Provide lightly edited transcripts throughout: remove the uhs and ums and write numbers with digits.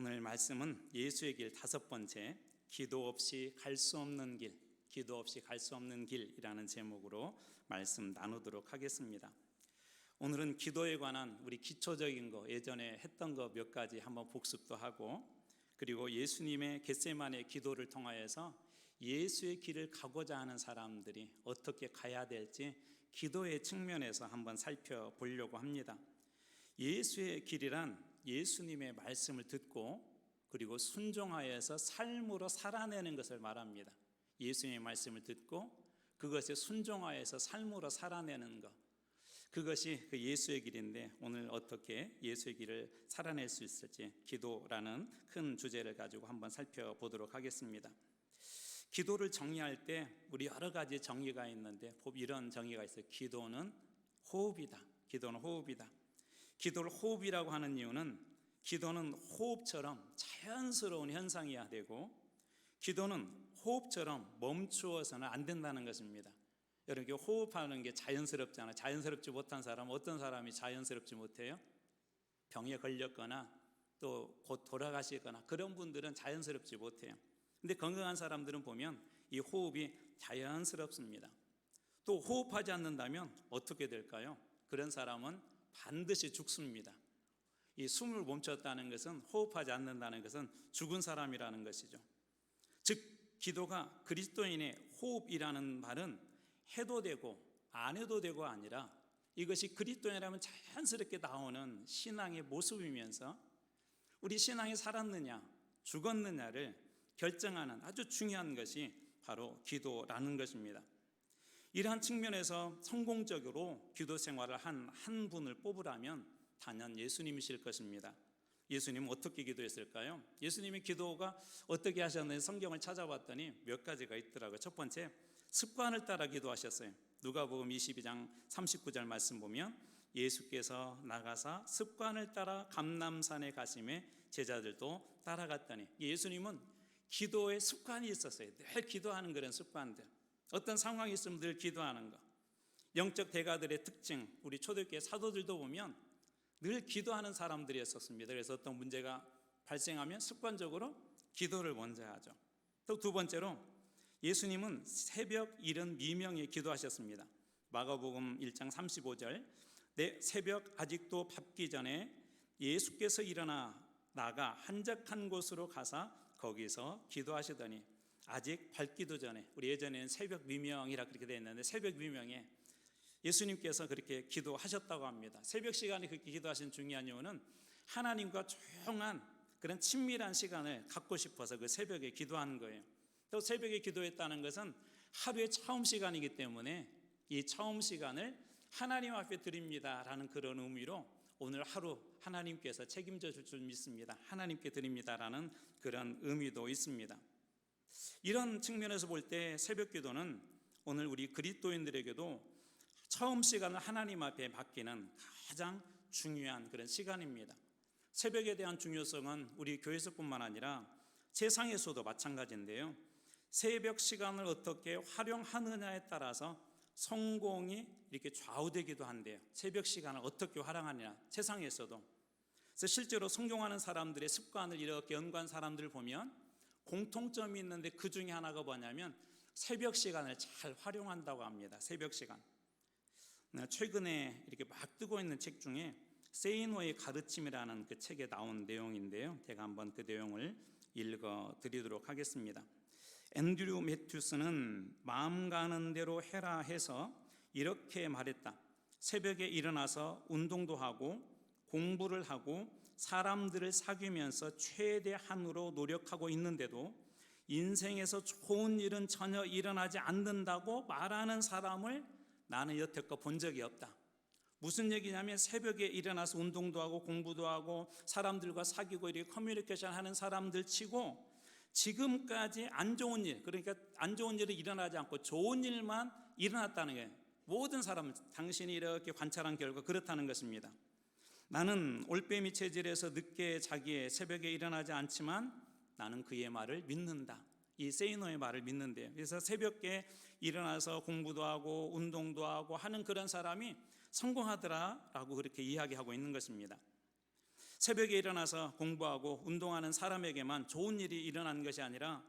오늘 말씀은 예수의 길 5번째, 기도 없이 갈 수 없는 길, 기도 없이 갈 수 없는 길이라는 제목으로 말씀 나누도록 하겠습니다. 오늘은 기도에 관한 우리 기초적인 거, 예전에 했던 거 몇 가지 한번 복습도 하고, 그리고 예수님의 겟세마네 기도를 통하여서 예수의 길을 가고자 하는 사람들이 어떻게 가야 될지 기도의 측면에서 한번 살펴보려고 합니다. 예수의 길이란 예수님의 말씀을 듣고 그리고 순종하여서 삶으로 살아내는 것을 말합니다. 예수님의 말씀을 듣고 그것에 순종하여서 삶으로 살아내는 것, 그것이 그 예수의 길인데, 오늘 어떻게 예수의 길을 살아낼 수 있을지 기도라는 큰 주제를 가지고 한번 살펴보도록 하겠습니다. 기도를 정의할 때 우리 여러 가지 정의가 있는데 이런 정의가 있어요. 기도는 호흡이다. 기도는 호흡이다. 기도를 호흡이라고 하는 이유는 기도는 호흡처럼 자연스러운 현상이어야 되고, 기도는 호흡처럼 멈추어서는 안 된다는 것입니다. 여러분, 호흡하는 게 자연스럽잖아요. 자연스럽지 못한 사람, 어떤 사람이 자연스럽지 못해요? 병에 걸렸거나 또 곧 돌아가시거나 그런 분들은 자연스럽지 못해요. 근데 건강한 사람들은 보면 이 호흡이 자연스럽습니다. 또 호흡하지 않는다면 어떻게 될까요? 그런 사람은 반드시 죽습니다. 이 숨을 멈췄다는 것은, 호흡하지 않는다는 것은 죽은 사람이라는 것이죠. 즉 기도가 그리스도인의 호흡이라는 말은 해도 되고 안 해도 되고 아니라 이것이 그리스도인이라면 자연스럽게 나오는 신앙의 모습이면서 우리 신앙이 살았느냐 죽었느냐를 결정하는 아주 중요한 것이 바로 기도라는 것입니다. 이러한 측면에서 성공적으로 기도 생활을 한 분을 뽑으라면 단연 예수님이실 것입니다. 예수님은 어떻게 기도했을까요? 예수님의 기도가 어떻게 하셨는지 성경을 찾아봤더니 몇 가지가 있더라고요. 첫 번째, 습관을 따라 기도하셨어요. 누가복음 22장 39절 말씀 보면 예수께서 나가사 습관을 따라 감람산에 가심에 제자들도 따라갔더니, 예수님은 기도의 습관이 있었어요. 늘 기도하는 그런 습관들, 어떤 상황이 있으면 늘 기도하는 것. 영적 대가들의 특징, 우리 초대교회 사도들도 보면 늘 기도하는 사람들이었습니다. 그래서 어떤 문제가 발생하면 습관적으로 기도를 먼저 하죠. 또 두 번째로, 예수님은 새벽 이른 미명에 기도하셨습니다. 마가복음 1장 35절, 새벽 아직도 밝기 전에 예수께서 일어나 나가 한적한 곳으로 가사 거기서 기도하시더니, 아직 밝기도 전에, 우리 예전에는 새벽 미명이라 그렇게 되어 있는데 새벽 미명에 예수님께서 그렇게 기도하셨다고 합니다. 새벽 시간에 그렇게 기도하신 중요한 이유는 하나님과 조용한 그런 친밀한 시간을 갖고 싶어서 그 새벽에 기도하는 거예요. 또 새벽에 기도했다는 것은 하루의 처음 시간이기 때문에 이 처음 시간을 하나님 앞에 드립니다라는 그런 의미로 오늘 하루 하나님께서 책임져 줄 줄 믿습니다, 하나님께 드립니다라는 그런 의미도 있습니다. 이런 측면에서 볼 때 새벽 기도는 오늘 우리 그리스도인들에게도 처음 시간을 하나님 앞에 맡기는 가장 중요한 그런 시간입니다. 새벽에 대한 중요성은 우리 교회에서뿐만 아니라 세상에서도 마찬가지인데요, 새벽 시간을 어떻게 활용하느냐에 따라서 성공이 이렇게 좌우되기도 한데요. 새벽 시간을 어떻게 활용하느냐, 세상에서도. 그래서 실제로 성공하는 사람들의 습관을 이렇게 연구한 사람들을 보면 공통점이 있는데 그 중에 하나가 뭐냐면 새벽 시간을 잘 활용한다고 합니다. 새벽 시간. 최근에 이렇게 막 뜨고 있는 책 중에 세이노의 가르침이라는 그 책에 나온 내용인데요, 제가 한번 그 내용을 읽어드리도록 하겠습니다. 앤드류 매튜스는 마음 가는 대로 해라 해서 이렇게 말했다. 새벽에 일어나서 운동도 하고 공부를 하고 사람들을 사귀면서 최대한으로 노력하고 있는데도 인생에서 좋은 일은 전혀 일어나지 않는다고 말하는 사람을 나는 여태껏 본 적이 없다. 무슨 얘기냐면 새벽에 일어나서 운동도 하고 공부도 하고 사람들과 사귀고 이렇게 커뮤니케이션 하는 사람들 치고 지금까지 안 좋은 일, 그러니까 안 좋은 일이 일어나지 않고 좋은 일만 일어났다는 게, 모든 사람은 당신이 이렇게 관찰한 결과 그렇다는 것입니다. 나는 올빼미 체질에서 늦게 자기에 새벽에 일어나지 않지만 나는 그의 말을 믿는다. 이 세이노의 말을 믿는데요. 그래서 새벽에 일어나서 공부도 하고 운동도 하고 하는 그런 사람이 성공하더라라고 그렇게 이야기하고 있는 것입니다. 새벽에 일어나서 공부하고 운동하는 사람에게만 좋은 일이 일어난 것이 아니라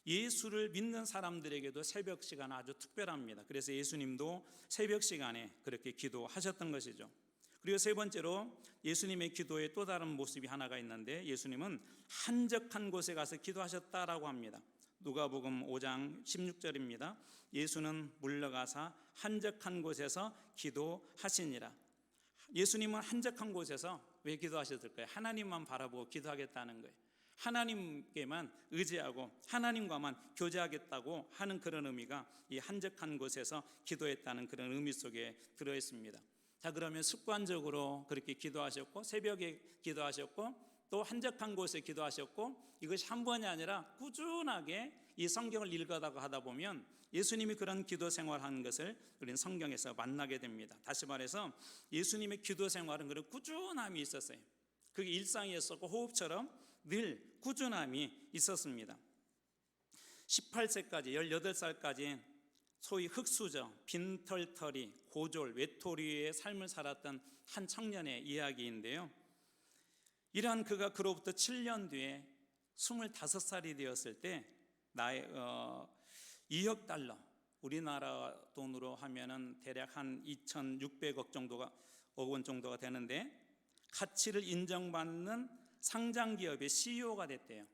예수를 믿는 사람들에게도 새벽 시간 아주 특별합니다. 그래서 예수님도 새벽 시간에 그렇게 기도하셨던 것이죠. 그리고 세 번째로 예수님의 기도의 또 다른 모습이 하나가 있는데, 예수님은 한적한 곳에 가서 기도하셨다라고 합니다. 누가복음 5장 16절입니다. 예수는 물러가사 한적한 곳에서 기도하시니라. 예수님은 한적한 곳에서 왜 기도하셨을까요? 하나님만 바라보고 기도하겠다는 거예요. 하나님께만 의지하고 하나님과만 교제하겠다고 하는 그런 의미가 이 한적한 곳에서 기도했다는 그런 의미 속에 들어 있습니다. 자, 그러면 습관적으로 그렇게 기도하셨고, 새벽에 기도하셨고, 또 한적한 곳에 기도하셨고, 이것이 한 번이 아니라 꾸준하게 이 성경을 읽어다가 하다 보면 예수님이 그런 기도 생활하는 것을 우리는 성경에서 만나게 됩니다. 다시 말해서 예수님의 기도 생활은 그런 꾸준함이 있었어요. 그게 일상이었었고 호흡처럼 늘 꾸준함이 있었습니다. 18세까지 18살까지 소위 흙수저, 빈털터리, 고졸, 외톨이의 삶을 살았던 한 청년의 이야기인데요, 이러한 그가 그로부터 7년 뒤에 25살이 되었을 때 나의 2억 달러, 우리나라 돈으로 하면은 대략 한 2,600억 정도가, 억 원 정도가 되는데, 가치를 인정받는 상장기업의 CEO가 됐대요.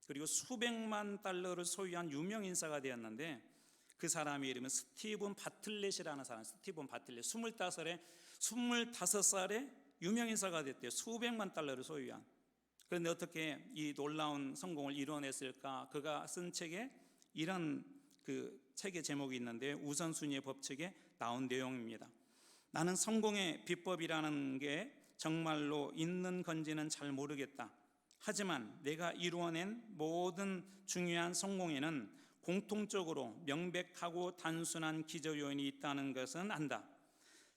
그리고 수백만 달러를 소유한 유명 인사가 되었는데, 그 사람의 이름은 스티븐 바틀렛이라는 사람. 스티븐 바틀렛, 25살에 유명 인사가 됐대요. 수백만 달러를 소유한. 그런데 어떻게 이 놀라운 성공을 이뤄냈을까? 그가 쓴 책에 이런 그 책의 제목이 있는데, 우선순위의 법칙에 나온 내용입니다. 나는 성공의 비법이라는 게 정말로 있는 건지는 잘 모르겠다. 하지만 내가 이루어낸 모든 중요한 성공에는 공통적으로 명백하고 단순한 기저 요인이 있다는 것은 안다.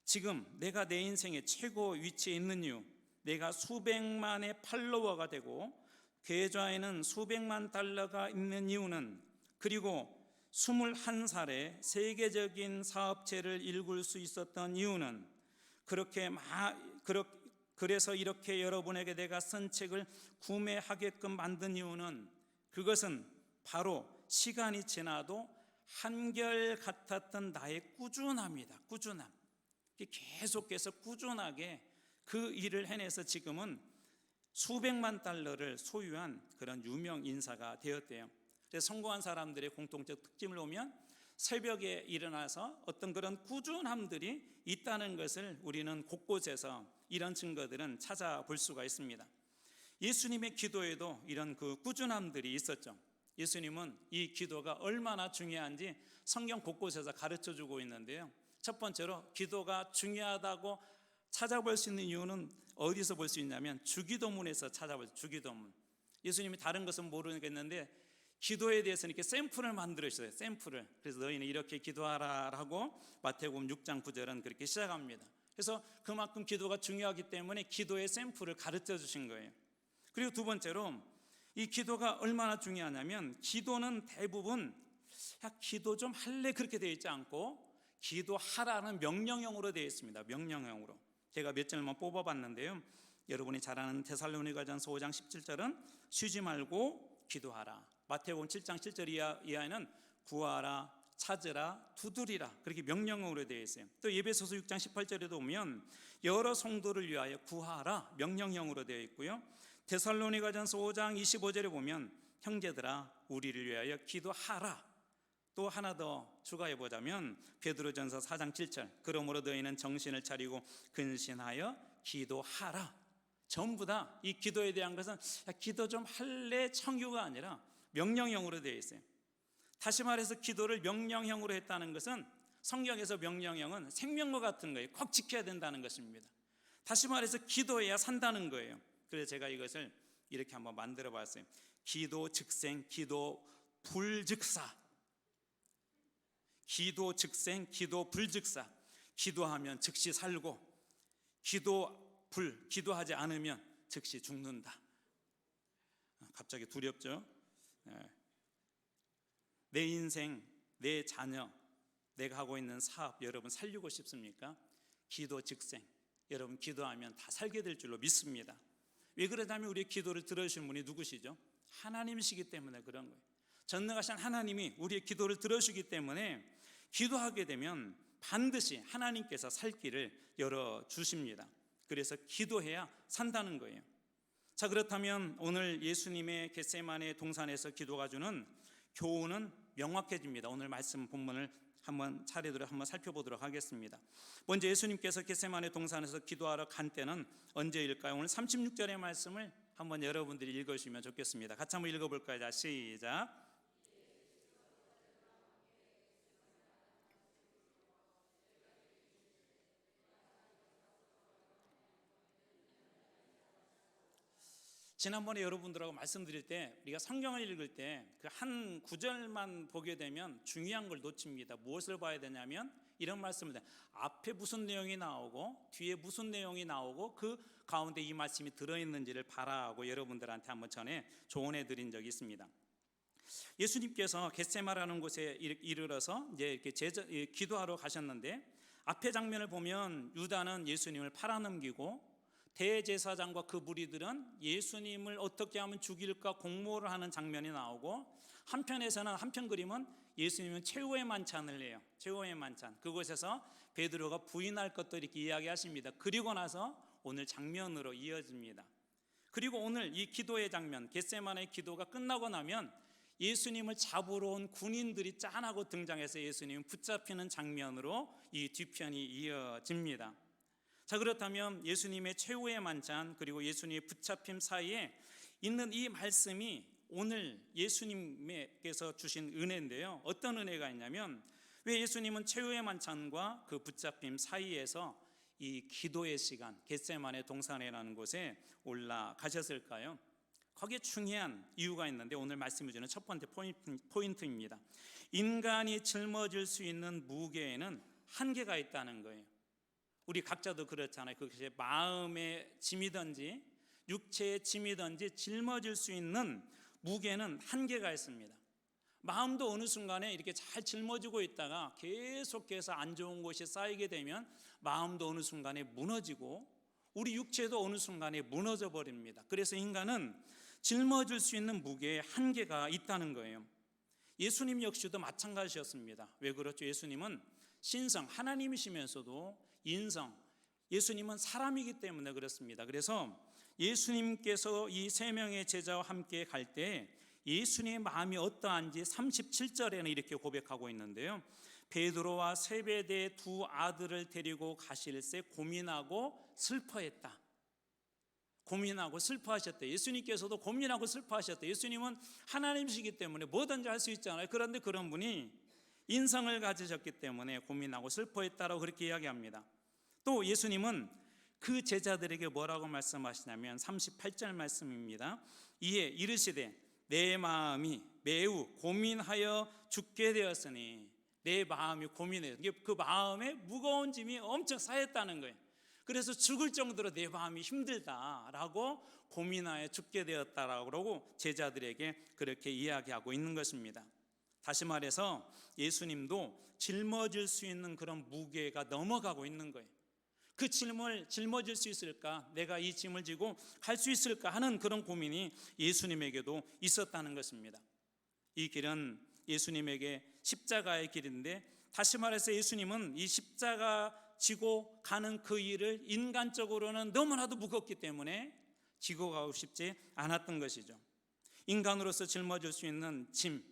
지금 내가 내 인생의 최고 위치에 있는 이유, 내가 수백만의 팔로워가 되고 계좌에는 수백만 달러가 있는 이유는, 그리고 21살에 세계적인 사업체를 일굴 수 있었던 이유는, 그래서 이렇게 여러분에게 내가 쓴 책을 구매하게끔 만든 이유는, 그것은 바로 시간이 지나도 한결같았던 나의 꾸준함이다. 꾸준함. 계속해서 꾸준하게 그 일을 해내서 지금은 수백만 달러를 소유한 그런 유명 인사가 되었대요. 그래서 성공한 사람들의 공통적 특징을 보면 새벽에 일어나서 어떤 그런 꾸준함들이 있다는 것을 우리는 곳곳에서 이런 증거들은 찾아볼 수가 있습니다. 예수님의 기도에도 이런 그 꾸준함들이 있었죠. 예수님은 이 기도가 얼마나 중요한지 성경 곳곳에서 가르쳐주고 있는데요, 첫 번째로 기도가 중요하다고 찾아볼 수 있는 이유는 어디서 볼 수 있냐면 주기도문에서 찾아볼 수 있어요. 주기도문. 예수님이 다른 것은 모르겠는데 기도에 대해서는 이렇게 샘플을 만들어주셨어요. 샘플을. 그래서 너희는 이렇게 기도하라라고 마태복음 6장 9절은 그렇게 시작합니다. 그래서 그만큼 기도가 중요하기 때문에 기도의 샘플을 가르쳐 주신 거예요. 그리고 두 번째로 이 기도가 얼마나 중요하냐면, 기도는 대부분 야 기도 좀 할래 그렇게 되어 있지 않고 기도하라는 명령형으로 되어 있습니다. 명령형으로. 제가 몇 절만 뽑아봤는데요, 여러분이 잘 아는 데살로니가전서 5장 17절은 쉬지 말고 기도하라. 마태복음 7장 7절 이하에는 구하라, 찾으라, 두드리라, 그렇게 명령형으로 되어 있어요. 또 에베소서 6장 18절에도 보면 여러 성도를 위하여 구하라, 명령형으로 되어 있고요. 데살로니가전서 5장 25절에 보면 형제들아 우리를 위하여 기도하라. 또 하나 더 추가해 보자면 베드로전서 4장 7절 그러므로 너희는 정신을 차리고 근신하여 기도하라. 전부 다 이 기도에 대한 것은 야, 기도 좀 할래 청유가 아니라 명령형으로 되어 있어요. 다시 말해서 기도를 명령형으로 했다는 것은 성경에서 명령형은 생명과 같은 거예요. 꼭 지켜야 된다는 것입니다. 다시 말해서 기도해야 산다는 거예요. 그래서 제가 이것을 이렇게 한번 만들어 봤어요. 기도 즉생, 기도 불즉사. 기도 즉생, 기도 불즉사. 기도하면 즉시 살고, 기도하지 않으면 즉시 죽는다. 갑자기 두렵죠? 내 인생, 내 자녀, 내가 하고 있는 사업 여러분 살리고 싶습니까? 기도 즉생. 여러분 기도하면 다 살게 될 줄로 믿습니다. 왜 그러냐면 우리의 기도를 들어주신 분이 누구시죠? 하나님이시기 때문에 그런 거예요. 전능하신 하나님이 우리의 기도를 들어주기 때문에 기도하게 되면 반드시 하나님께서 살 길을 열어주십니다. 그래서 기도해야 산다는 거예요. 자, 그렇다면 오늘 예수님의 겟세마네 동산에서 기도가 주는 교훈은 명확해집니다. 오늘 말씀 본문을 한번 차례대로 한번 살펴보도록 하겠습니다. 먼저 예수님께서 겟세마네 동산에서 기도하러 간 때는 언제일까요? 오늘 36절의 말씀을 한번 여러분들이 읽어주시면 좋겠습니다. 같이 한번 읽어볼까요? 자, 시작. 지난번에 여러분들하고 말씀드릴 때 우리가 성경을 읽을 때 그 한 구절만 보게 되면 중요한 걸 놓칩니다. 무엇을 봐야 되냐면 이런 말씀을 해요. 앞에 무슨 내용이 나오고 뒤에 무슨 내용이 나오고 그 가운데 이 말씀이 들어있는지를 바라고 여러분들한테 한번 전에 조언해 드린 적이 있습니다. 예수님께서 겟세마라는 곳에 이르러서 이제 이렇게 기도하러 가셨는데 앞에 장면을 보면 유다는 예수님을 팔아넘기고 대제사장과 그 무리들은 예수님을 어떻게 하면 죽일까 공모를 하는 장면이 나오고 한편에서는 한편 그림은 예수님은 최후의 만찬을 해요. 최후의 만찬. 그곳에서 베드로가 부인할 것도 이렇게 이야기하십니다. 그리고 나서 오늘 장면으로 이어집니다. 그리고 오늘 이 기도의 장면, 겟세마네의 기도가 끝나고 나면 예수님을 잡으러 온 군인들이 짠하고 등장해서 예수님 붙잡히는 장면으로 이 뒤편이 이어집니다. 자, 그렇다면 예수님의 최후의 만찬 그리고 예수님의 붙잡힘 사이에 있는 이 말씀이 오늘 예수님께서 주신 은혜인데요. 어떤 은혜가 있냐면 왜 예수님은 최후의 만찬과 그 붙잡힘 사이에서 이 기도의 시간 겟세마네 동산이라는 곳에 올라가셨을까요? 거기에 중요한 이유가 있는데 오늘 말씀해 주는 첫 번째 포인트입니다. 인간이 짊어질 수 있는 무게에는 한계가 있다는 거예요. 우리 각자도 그렇잖아요. 그것이 마음의 짐이든지 육체의 짐이든지 짊어질 수 있는 무게는 한계가 있습니다. 마음도 어느 순간에 이렇게 잘 짊어지고 있다가 계속해서 안 좋은 것이 쌓이게 되면 마음도 어느 순간에 무너지고 우리 육체도 어느 순간에 무너져 버립니다. 그래서 인간은 짊어질 수 있는 무게에 한계가 있다는 거예요. 예수님 역시도 마찬가지였습니다. 왜 그렇죠? 예수님은 신성 하나님이시면서도 인성, 예수님은 사람이기 때문에 그렇습니다. 그래서 예수님께서 이 세 명의 제자와 함께 갈 때 예수님의 마음이 어떠한지 37절에는 이렇게 고백하고 있는데요. 베드로와 세베대의 두 아들을 데리고 가실새 고민하고 슬퍼했다. 고민하고 슬퍼하셨다. 예수님께서도 고민하고 슬퍼하셨다. 예수님은 하나님이시기 때문에 뭐든지 할 수 있잖아요. 그런데 그런 분이 인성을 가지셨기 때문에 고민하고 슬퍼했다라고 그렇게 이야기합니다. 또 예수님은 그 제자들에게 뭐라고 말씀하시냐면 38절 말씀입니다. 이에 이르시되 내 마음이 매우 고민하여 죽게 되었으니 내 마음이 고민해요. 그 마음에 무거운 짐이 엄청 쌓였다는 거예요. 그래서 죽을 정도로 내 마음이 힘들다라고 고민하여 죽게 되었다라고 그러고 제자들에게 그렇게 이야기하고 있는 것입니다. 다시 말해서 예수님도 짊어질 수 있는 그런 무게가 넘어가고 있는 거예요. 그 짐을 짊어질 수 있을까? 내가 이 짐을 지고 갈 수 있을까 하는 그런 고민이 예수님에게도 있었다는 것입니다. 이 길은 예수님에게 십자가의 길인데 다시 말해서 예수님은 이 십자가 지고 가는 그 일을 인간적으로는 너무나도 무겁기 때문에 지고 가고 싶지 않았던 것이죠. 인간으로서 짊어질 수 있는 짐,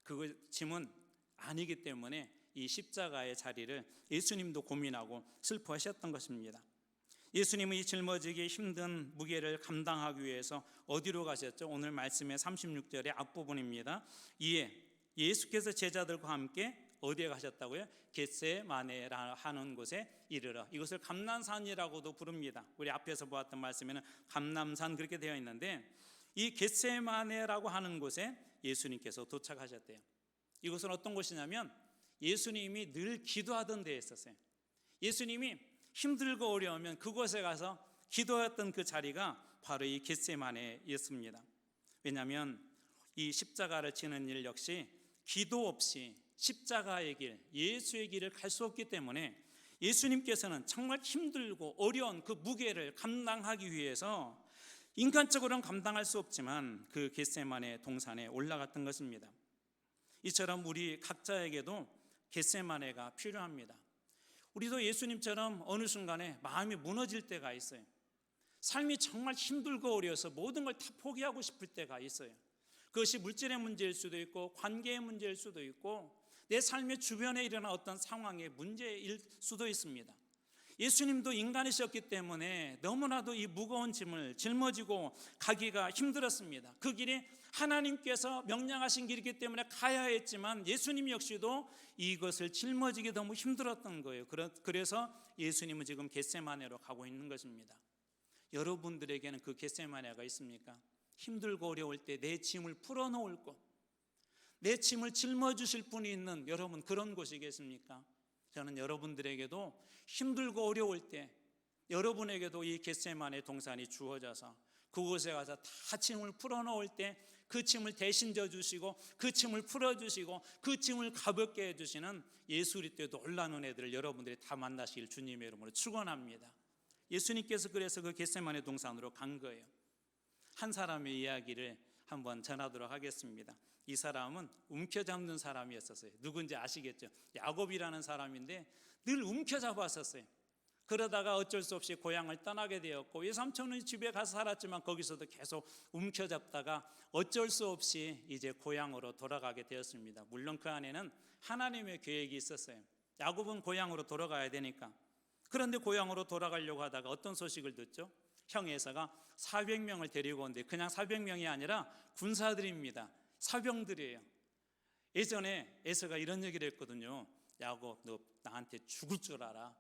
그 짐은 아니기 때문에 이 십자가의 자리를 예수님도 고민하고 슬퍼하셨던 것입니다. 예수님은 이 짊어지기 힘든 무게를 감당하기 위해서 어디로 가셨죠? 오늘 말씀의 36절의 앞부분입니다. 이에 예수께서 제자들과 함께 어디에 가셨다고요? 겟세마네라 하는 곳에 이르러. 이것을 감람산이라고도 부릅니다. 우리 앞에서 보았던 말씀에는 감람산 그렇게 되어 있는데 이 겟세마네라고 하는 곳에 예수님께서 도착하셨대요. 이곳은 어떤 곳이냐면 예수님이 늘 기도하던 데에 있었어요. 예수님이 힘들고 어려우면 그곳에 가서 기도했던 그 자리가 바로 이 겟세마네였습니다. 왜냐하면 이 십자가를 지는 일 역시 기도 없이 십자가의 길, 예수의 길을 갈 수 없기 때문에 예수님께서는 정말 힘들고 어려운 그 무게를 감당하기 위해서 인간적으로는 감당할 수 없지만 그 겟세마네 동산에 올라갔던 것입니다. 이처럼 우리 각자에게도 겟세마네가 필요합니다. 우리도 예수님처럼 어느 순간에 마음이 무너질 때가 있어요. 삶이 정말 힘들고 어려워서 모든 걸 다 포기하고 싶을 때가 있어요. 그것이 물질의 문제일 수도 있고 관계의 문제일 수도 있고 내 삶의 주변에 일어난 어떤 상황의 문제일 수도 있습니다. 예수님도 인간이셨기 때문에 너무나도 이 무거운 짐을 짊어지고 가기가 힘들었습니다. 그 길이 하나님께서 명령하신 길이기 때문에 가야 했지만 예수님 역시도 이것을 짊어지기 너무 힘들었던 거예요. 그래서 예수님은 지금 겟세마네로 가고 있는 것입니다. 여러분들에게는 그 겟세마네가 있습니까? 힘들고 어려울 때 내 짐을 풀어놓을 곳, 내 짐을 짊어주실 분이 있는 여러분 그런 곳이겠습니까? 저는 여러분들에게도 힘들고 어려울 때 여러분에게도 이 겟세마네 동산이 주어져서 그곳에 가서 다 짐을 풀어놓을 때 그 짐을 대신 져주시고 그 짐을 풀어주시고 그 짐을 가볍게 해주시는 예수 그리스도의 놀라운 은혜들을 여러분들이 다 만나시길 주님의 이름으로 축원합니다. 예수님께서 그래서 그 겟세마네 동산으로 간 거예요. 한 사람의 이야기를 한번 전하도록 하겠습니다. 이 사람은 움켜잡는 사람이었어요. 누군지 아시겠죠? 야곱이라는 사람인데 늘 움켜잡았었어요. 그러다가 어쩔 수 없이 고향을 떠나게 되었고 외삼촌의 집에 가서 살았지만 거기서도 계속 움켜잡다가 어쩔 수 없이 이제 고향으로 돌아가게 되었습니다. 물론 그 안에는 하나님의 계획이 있었어요. 야곱은 고향으로 돌아가야 되니까. 그런데 고향으로 돌아가려고 하다가 어떤 소식을 듣죠? 형 에서가 400명을 데리고 온데 그냥 400명이 아니라 군사들입니다. 사병들이에요. 예전에 에서가 이런 얘기를 했거든요. 야곱, 너 나한테 죽을 줄 알아.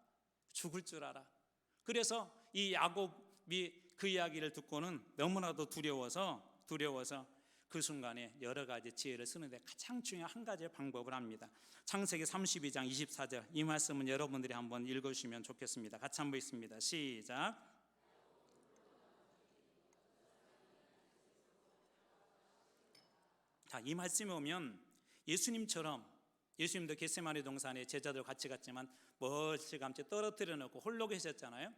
죽을 줄 알아. 그래서 이 야곱이 그 이야기를 듣고는 너무나도 두려워서 그 순간에 여러 가지 지혜를 쓰는데 가장 중요한 한 가지의 방법을 합니다. 창세기 32장 24절 이 말씀은 여러분들이 한번 읽어주시면 좋겠습니다. 같이 한번 읽습니다. 시작. 자, 이 말씀에 오면 예수님도 겟세마네 동산에 제자들 같이 갔지만 멀찌감치 떨어뜨려 놓고 홀로 계셨잖아요.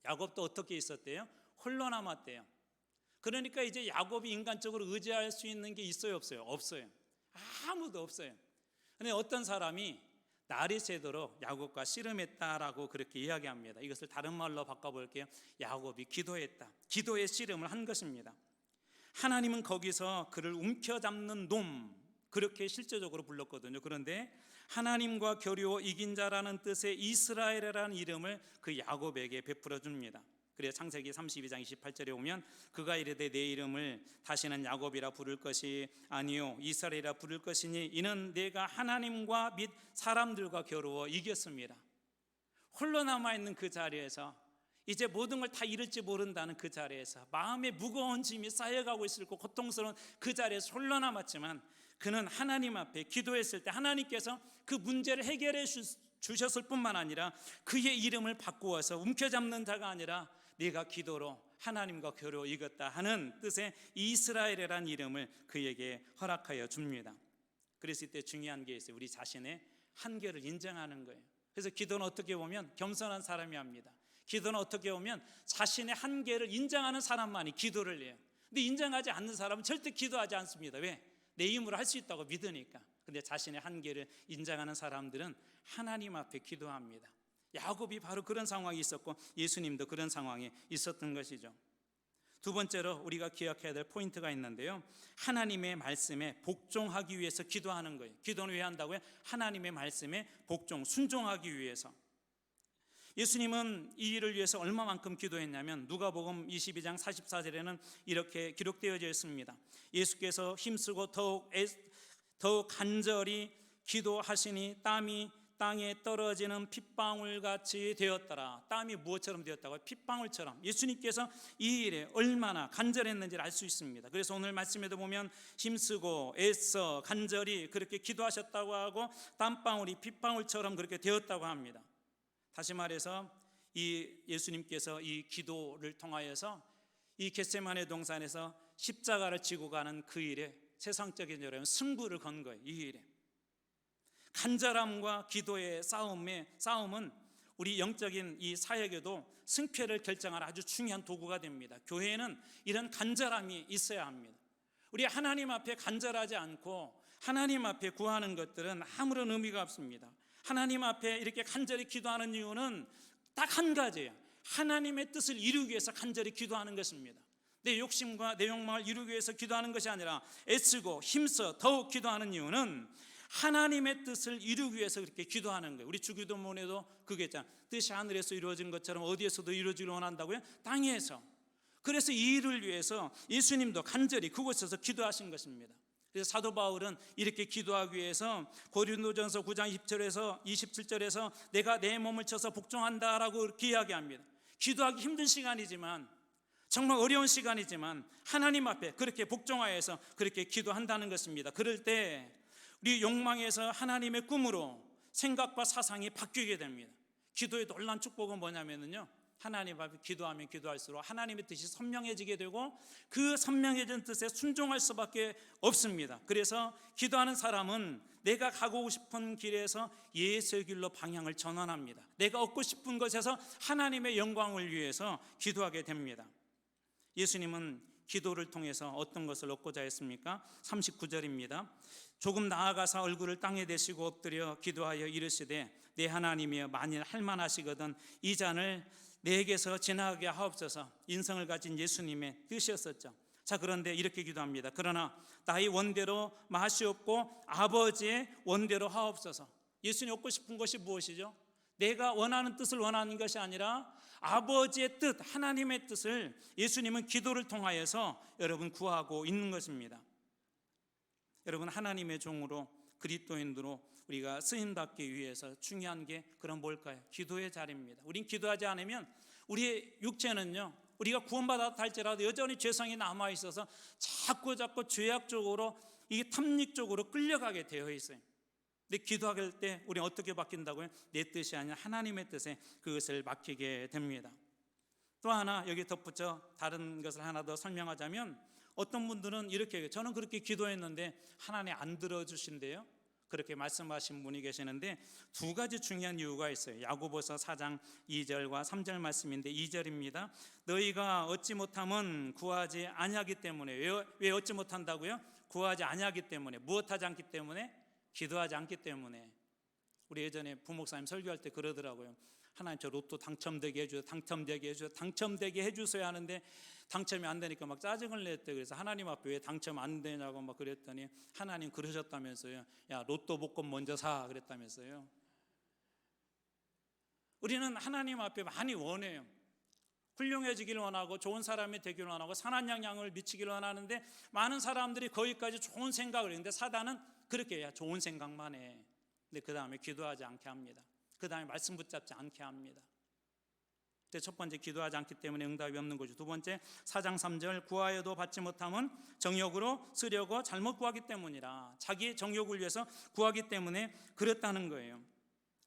야곱도 어떻게 있었대요? 홀로 남았대요. 그러니까 이제 야곱이 인간적으로 의지할 수 있는 게 있어요, 없어요? 없어요. 아무도 없어요. 그런데 어떤 사람이 날이 새도록 야곱과 씨름했다라고 그렇게 이야기합니다. 이것을 다른 말로 바꿔볼게요. 야곱이 기도했다. 기도의 씨름을 한 것입니다. 하나님은 거기서 그를 움켜잡는 놈 그렇게 실제적으로 불렀거든요. 그런데 하나님과 겨루어 이긴 자라는 뜻의 이스라엘이라는 이름을 그 야곱에게 베풀어 줍니다. 그래서 창세기 32장 28절에 오면 그가 이르되 내 이름을 다시는 야곱이라 부를 것이 아니요 이스라엘이라 부를 것이니 이는 내가 하나님과 및 사람들과 겨루어 이겼습니다. 홀로 남아있는 그 자리에서 이제 모든 걸 다 잃을지 모른다는 그 자리에서 마음에 무거운 짐이 쌓여가고 있을 거 고통스러운 그 자리에서 홀로 남았지만 그는 하나님 앞에 기도했을 때 하나님께서 그 문제를 해결해 주셨을 뿐만 아니라 그의 이름을 바꾸어서 움켜잡는 자가 아니라 네가 기도로 하나님과 겨루어 이겼다 하는 뜻의 이스라엘이라는 이름을 그에게 허락하여 줍니다. 그래서 이때 중요한 게 있어요. 우리 자신의 한계를 인정하는 거예요. 그래서 기도는 어떻게 보면 겸손한 사람이 합니다. 기도는 어떻게 보면 자신의 한계를 인정하는 사람만이 기도를 해요. 근데 인정하지 않는 사람은 절대 기도하지 않습니다. 왜? 내 힘으로 할 수 있다고 믿으니까. 근데 자신의 한계를 인정하는 사람들은 하나님 앞에 기도합니다. 야곱이 바로 그런 상황이 있었고 예수님도 그런 상황에 있었던 것이죠. 두 번째로 우리가 기억해야 될 포인트가 있는데요. 하나님의 말씀에 복종하기 위해서 기도하는 거예요. 기도는 왜 한다고요? 하나님의 말씀에 순종하기 위해서. 예수님은 이 일을 위해서 얼마만큼 기도했냐면 누가복음 22장 44절에는 이렇게 기록되어져 있습니다. 예수께서 힘쓰고 더욱 간절히 기도하시니 땀이 땅에 떨어지는 핏방울같이 되었더라. 땀이 무엇처럼 되었다고요? 핏방울처럼. 예수님께서 이 일에 얼마나 간절했는지를 알 수 있습니다. 그래서 오늘 말씀에도 보면 힘쓰고 애써 간절히 그렇게 기도하셨다고 하고 땀방울이 핏방울처럼 그렇게 되었다고 합니다. 다시 말해서 이 예수님께서 이 기도를 통하여서 이 겟세마네 동산에서 십자가를 지고 가는 그 일에 세상적인 여러분 승부를 건 거예요. 이 일에 간절함과 기도의 싸움은 우리 영적인 이 사역에도 승패를 결정할 아주 중요한 도구가 됩니다. 교회에는 이런 간절함이 있어야 합니다. 우리 하나님 앞에 간절하지 않고 하나님 앞에 구하는 것들은 아무런 의미가 없습니다. 하나님 앞에 이렇게 간절히 기도하는 이유는 딱 한 가지예요. 하나님의 뜻을 이루기 위해서 간절히 기도하는 것입니다. 내 욕심과 내 욕망을 이루기 위해서 기도하는 것이 아니라 애쓰고 힘써 더욱 기도하는 이유는 하나님의 뜻을 이루기 위해서 그렇게 기도하는 거예요. 우리 주기도문에도 그게 있잖아요. 뜻이 하늘에서 이루어진 것처럼 어디에서도 이루어지기를 원한다고요? 땅에서. 그래서 이 일을 위해서 예수님도 간절히 그곳에서 기도하신 것입니다. 그래서 사도 바울은 이렇게 기도하기 위해서 고린도전서 9장 20절에서 27절에서 내가 내 몸을 쳐서 복종한다라고 그렇게 이야기합니다. 기도하기 힘든 시간이지만, 정말 어려운 시간이지만 하나님 앞에 그렇게 복종하여서 그렇게 기도한다는 것입니다. 그럴 때 우리 욕망에서 하나님의 꿈으로 생각과 사상이 바뀌게 됩니다. 기도의 놀라운 축복은 뭐냐면요, 하나님 앞에 기도하면 기도할수록 하나님의 뜻이 선명해지게 되고 그 선명해진 뜻에 순종할 수밖에 없습니다. 그래서 기도하는 사람은 내가 가고 싶은 길에서 예수의 길로 방향을 전환합니다. 내가 얻고 싶은 것에서 하나님의 영광을 위해서 기도하게 됩니다. 예수님은 기도를 통해서 어떤 것을 얻고자 했습니까? 39절입니다. 조금 나아가서 얼굴을 땅에 대시고 엎드려 기도하여 이르시되 내 하나님이여 만일 할만하시거든 이 잔을 내게서 지나가게 하옵소서. 인성을 가진 예수님의 뜻이었었죠. 자, 그런데 이렇게 기도합니다. 그러나 나의 원대로 마시옵고 아버지의 원대로 하옵소서. 예수님 얻고 싶은 것이 무엇이죠? 내가 원하는 뜻을 원하는 것이 아니라 아버지의 뜻, 하나님의 뜻을 예수님은 기도를 통하여서 여러분 구하고 있는 것입니다. 여러분, 하나님의 종으로 그리스도인으로 우리가 쓰임받기 위해서 중요한 게 그럼 뭘까요? 기도의 자리입니다. 우린 기도하지 않으면 우리의 육체는요, 우리가 구원받았다 할지라도 여전히 죄성이 남아있어서 자꾸 죄악 쪽으로, 이게 탐닉 쪽으로 끌려가게 되어 있어요. 근데 기도할 때 우리는 어떻게 바뀐다고요? 내 뜻이 아니라 하나님의 뜻에 그것을 맡기게 됩니다. 또 하나 여기 덧붙여 다른 것을 하나 더 설명하자면, 어떤 분들은 이렇게 해요. 저는 그렇게 기도했는데 하나님 안 들어주신대요. 그렇게 말씀하신 분이 계시는데 두 가지 중요한 이유가 있어요. 야고보서 4장 2절과 3절 말씀인데 2절입니다. 너희가 얻지 못함은 구하지 아니하기 때문에. 왜 얻지 못한다고요? 구하지 아니하기 때문에. 무엇하지 않기 때문에? 기도하지 않기 때문에. 우리 예전에 부목사님 설교할 때 그러더라고요. 하나님 저 로또 당첨되게 해주세요. 당첨되게 해주셔야 하는데 당첨이 안 되니까 막 짜증을 냈대. 그래서 하나님 앞에 왜 당첨 안 되냐고 막 그랬더니 하나님 그러셨다면서요. 야, 로또 복권 먼저 사 그랬다면서요. 우리는 하나님 앞에 많이 원해요. 훌륭해지기를 원하고 좋은 사람이 되기를 원하고 선한 영향을 미치기를 원하는데 많은 사람들이 거기까지 좋은 생각을 했는데 사단은 그렇게 해야 좋은 생각만 해. 근데 그 다음에 기도하지 않게 합니다. 그 다음에 말씀 붙잡지 않게 합니다. 첫 번째, 기도하지 않기 때문에 응답이 없는 거죠. 두 번째, 4장 3절 구하여도 받지 못함은 정욕으로 쓰려고 잘못 구하기 때문이라. 자기의 정욕을 위해서 구하기 때문에 그렇다는 거예요.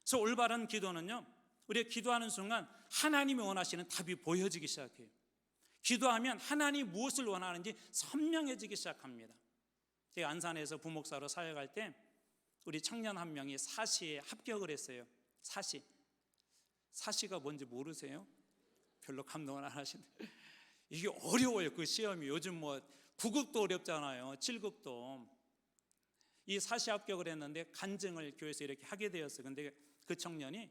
그래서 올바른 기도는요, 우리가 기도하는 순간 하나님이 원하시는 답이 보여지기 시작해요. 기도하면 하나님이 무엇을 원하는지 선명해지기 시작합니다. 제가 안산에서 부목사로 사역할 때 우리 청년 한 명이 사시에 합격을 했어요. 사시가 뭔지 모르세요? 별로 감동을 안 하시는데 이게 어려워요. 그 시험이 요즘 뭐 9급도 어렵잖아요. 7급도. 이 사시 합격을 했는데 간증을 교회에서 이렇게 하게 되었어요. 근데 그 청년이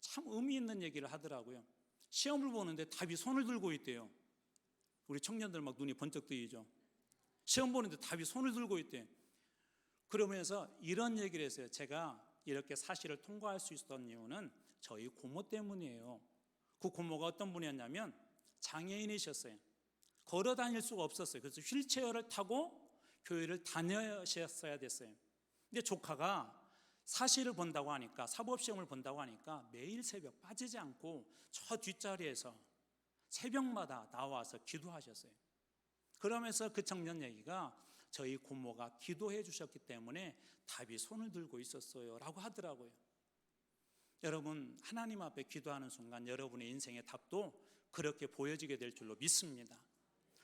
참 의미 있는 얘기를 하더라고요. 시험을 보는데 답이 손을 들고 있대요. 우리 청년들 막 눈이 번쩍 뜨이죠. 시험 보는데 답이 손을 들고 있대요. 그러면서 이런 얘기를 했어요. 제가 이렇게 사시를 통과할 수 있었던 이유는 저희 고모 때문이에요. 그 고모가 어떤 분이었냐면 장애인이셨어요. 걸어 다닐 수가 없었어요. 그래서 휠체어를 타고 교회를 다녀셨어야 됐어요. 근데 조카가 사시를 본다고 하니까, 사법시험을 본다고 하니까 매일 새벽 빠지지 않고 저 뒷자리에서 새벽마다 나와서 기도하셨어요. 그러면서 그 청년 얘기가 저희 고모가 기도해 주셨기 때문에 답이 손을 들고 있었어요 라고 하더라고요. 여러분, 하나님 앞에 기도하는 순간 여러분의 인생의 답도 그렇게 보여지게 될 줄로 믿습니다.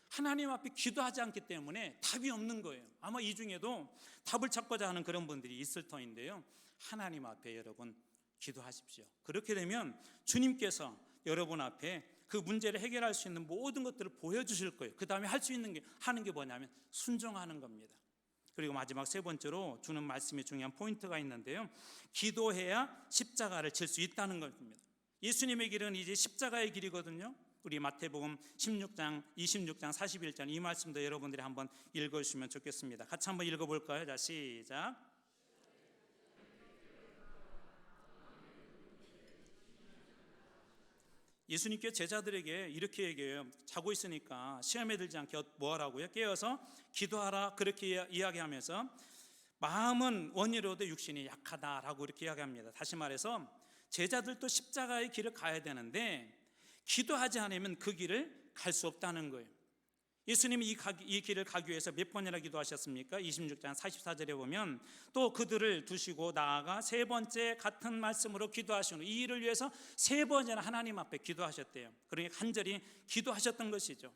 하나님 앞에 기도하지 않기 때문에 답이 없는 거예요. 아마 이 중에도 답을 찾고자 하는 그런 분들이 있을 터인데요, 하나님 앞에 여러분 기도하십시오. 그렇게 되면 주님께서 여러분 앞에 그 문제를 해결할 수 있는 모든 것들을 보여주실 거예요. 그 다음에 할 수 있는 게 하는 게 뭐냐면 순종하는 겁니다. 그리고 마지막 세 번째로 주는 말씀이 중요한 포인트가 있는데요, 기도해야 십자가를 질 수 있다는 겁니다. 예수님의 길은 이제 십자가의 길이거든요. 우리 마태복음 16장 26장 41절 이 말씀도 여러분들이 한번 읽어주시면 좋겠습니다. 같이 한번 읽어볼까요? 자, 시작. 예수님께 제자들에게 이렇게 얘기해요. 자고 있으니까 시험에 들지 않게 뭐 하라고요? 깨어서 기도하라, 그렇게 이야기하면서 마음은 원이로도 육신이 약하다라고 이렇게 이야기합니다. 다시 말해서 제자들도 십자가의 길을 가야 되는데 기도하지 않으면 그 길을 갈 수 없다는 거예요. 예수님이 이 길을 가기 위해서 몇 번이나 기도하셨습니까? 26장 44절에 보면 또 그들을 두시고 나아가 세 번째 같은 말씀으로 기도하시는, 이 일을 위해서 세 번이나 하나님 앞에 기도하셨대요. 그러니까 간절히 기도하셨던 것이죠.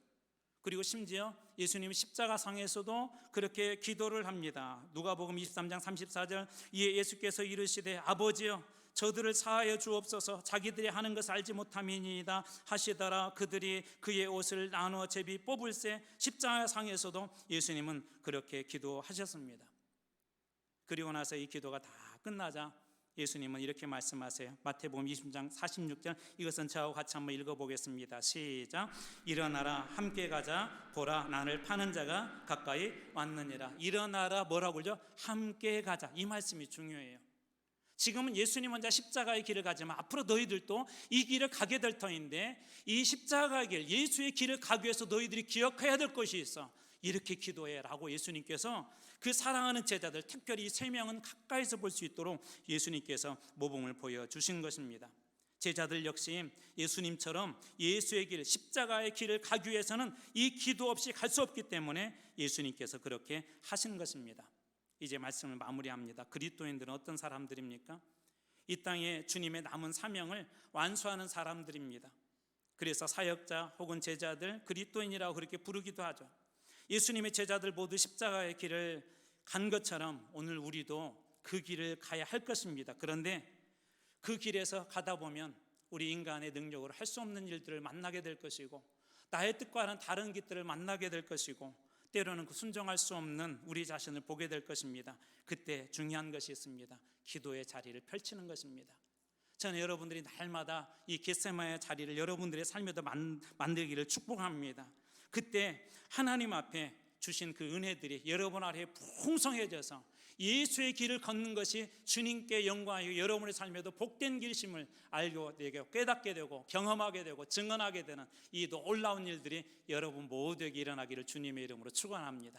그리고 심지어 예수님이 십자가상에서도 그렇게 기도를 합니다. 누가복음 23장 34절 이에 예수께서 이르시되 아버지여 저들을 사하여 주옵소서, 자기들이 하는 것을 알지 못함이니이다 하시더라. 그들이 그의 옷을 나누어 제비 뽑을새. 십자가상에서도 예수님은 그렇게 기도하셨습니다. 그리고 나서 이 기도가 다 끝나자 예수님은 이렇게 말씀하세요. 마태복음 20장 46절 이것은 저하고 같이 한번 읽어보겠습니다. 시작. 일어나라 함께 가자 보라 나를 파는 자가 가까이 왔느니라. 일어나라 뭐라고 그러죠? 함께 가자. 이 말씀이 중요해요. 지금은 예수님 혼자 십자가의 길을 가지만 앞으로 너희들도 이 길을 가게 될 터인데 이 십자가의 길, 예수의 길을 가기 위해서 너희들이 기억해야 될 것이 있어. 이렇게 기도해라고 예수님께서 그 사랑하는 제자들, 특별히 이 세 명은 가까이서 볼 수 있도록 예수님께서 모범을 보여주신 것입니다. 제자들 역시 예수님처럼 예수의 길, 십자가의 길을 가기 위해서는 이 기도 없이 갈 수 없기 때문에 예수님께서 그렇게 하신 것입니다. 이제 말씀을 마무리합니다. 그리스도인들은 어떤 사람들입니까? 이 땅에 주님의 남은 사명을 완수하는 사람들입니다. 그래서 사역자 혹은 제자들, 그리스도인이라고 그렇게 부르기도 하죠. 예수님의 제자들 모두 십자가의 길을 간 것처럼 오늘 우리도 그 길을 가야 할 것입니다. 그런데 그 길에서 가다 보면 우리 인간의 능력으로 할 수 없는 일들을 만나게 될 것이고 나의 뜻과는 다른 길들을 만나게 될 것이고 때로는 그 순종할 수 없는 우리 자신을 보게 될 것입니다. 그때 중요한 것이 있습니다. 기도의 자리를 펼치는 것입니다. 저는 여러분들이 날마다 이 겟세마의 자리를 여러분들의 삶에도 만들기를 축복합니다. 그때 하나님 앞에 주신 그 은혜들이 여러분 아래에 풍성해져서 예수의 길을 걷는 것이 주님께 영광이고 여러분의 삶에도 복된 길심을 알고 되고 깨닫게 되고 경험하게 되고 증언하게 되는 이 놀라운 일들이 여러분 모두에게 일어나기를 주님의 이름으로 축원합니다.